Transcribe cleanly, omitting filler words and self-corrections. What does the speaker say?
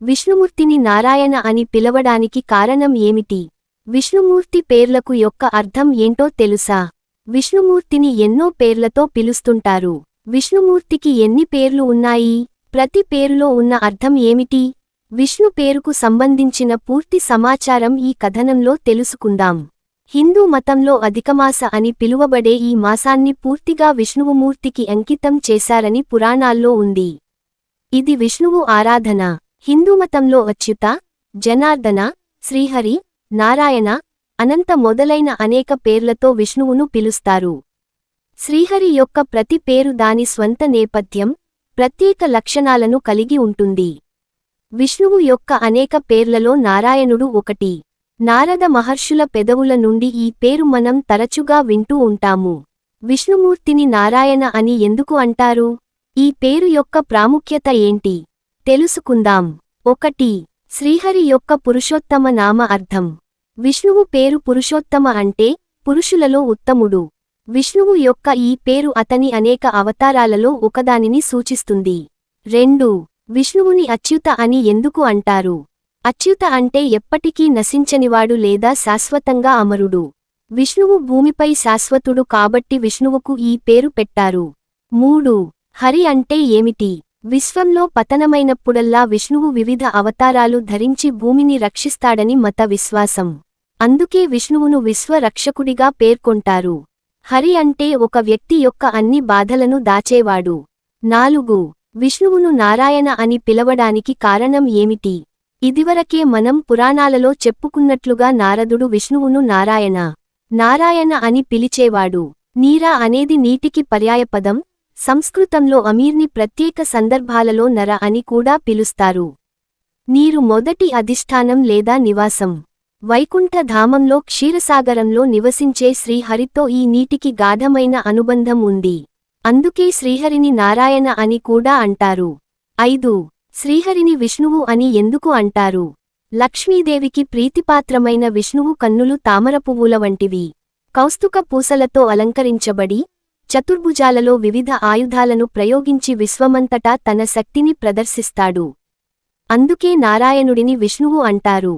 విష్ణుమూర్తిని నారాయణ అని పిలవడానికి కారణం ఏమిటి? విష్ణుమూర్తి పేర్లకు యొక్క అర్థం ఏంటో తెలుసా? విష్ణుమూర్తిని ఎన్నో పేర్లతో పిలుస్తుంటారు. విష్ణుమూర్తికి ఎన్ని పేర్లు ఉన్నాయి? ప్రతి పేరులో ఉన్న అర్థం ఏమిటి? విష్ణు పేరుకు సంబంధించిన పూర్తి సమాచారం ఈ కథనంలో తెలుసుకుందాం. హిందూ మతంలో అధికమాస అని పిలువబడే ఈ మాసాన్ని పూర్తిగా విష్ణువుమూర్తికి అంకితం చేశారని పురాణాల్లో ఉంది. ఇది విష్ణువు ఆరాధన. హిందూమతంలో అచ్యుత, జనార్దన, శ్రీహరి, నారాయణ, అనంత మొదలైన అనేక పేర్లతో విష్ణువును పిలుస్తారు. శ్రీహరి యొక్క ప్రతి పేరు దాని స్వంత నేపథ్యం, ప్రత్యేక లక్షణాలను కలిగి ఉంటుంది. విష్ణువు యొక్క అనేక పేర్లలో నారాయణుడు ఒకటి. నారద మహర్షుల పెదవుల నుండి ఈ పేరు మనం తరచుగా వింటూ ఉంటాము. విష్ణుమూర్తిని నారాయణ అని ఎందుకు అంటారు? ఈ పేరు యొక్క ప్రాముఖ్యత ఏంటి? తెలుసుకుందాం. 1. శ్రీహరి యొక్క పురుషోత్తమ నామ అర్థం. విష్ణువు పేరు పురుషోత్తమ అంటే పురుషులలో ఉత్తముడు. విష్ణువు యొక్క ఈ పేరు అతని అనేక అవతారాలలో ఒకదానిని సూచిస్తుంది. 2. విష్ణువుని అచ్యుత అని ఎందుకు అంటారు? అచ్యుత అంటే ఎప్పటికీ నశించనివాడు లేదా శాశ్వతంగా అమరుడు. విష్ణువు భూమిపై శాశ్వతుడు కాబట్టి విష్ణువుకు ఈ పేరు పెట్టారు. 3. హరి అంటే ఏమిటి? విశ్వంలో పతనమైనప్పుడల్లా విష్ణువు వివిధ అవతారాలు ధరించి భూమిని రక్షిస్తాడని మత విశ్వాసం. అందుకే విష్ణువును విశ్వరక్షకుడిగా పేర్కొంటారు. హరి అంటే ఒక వ్యక్తి యొక్క అన్ని బాధలను దాచేవాడు. 4. విష్ణువును నారాయణ అని పిలవడానికి కారణం ఏమిటి? ఇదివరకే మనం పురాణాలలో చెప్పుకున్నట్లుగా నారదుడు విష్ణువును నారాయణ, నారాయణ అని పిలిచేవాడు. నీరా అనేది నీటికి పర్యాయపదం. సంస్కృతంలో అమీర్ని ప్రత్యేక సందర్భాలలో నర అని కూడా పిలుస్తారు. నీరు మొదటి అధిష్టానం లేదా నివాసం. వైకుంఠ ధామంలో క్షీరసాగరంలో నివసించే శ్రీహరితో ఈ నీటికి గాఢమైన అనుబంధం ఉంది. అందుకే శ్రీహరిని నారాయణ అని కూడా అంటారు. 5. శ్రీహరిని విష్ణువు అని ఎందుకు అంటారు? లక్ష్మీదేవికి ప్రీతిపాత్రమైన విష్ణువు కన్నులు తామరపువ్వుల వంటివి. కౌస్తుక పూసలతో అలంకరించబడి చతుర్భుజాలలో వివిధ ఆయుధాలను ప్రయోగించి విశ్వమంతటా తన శక్తిని ప్రదర్శిస్తాడు. అందుకే నారాయణుడిని విష్ణువు అంటారు.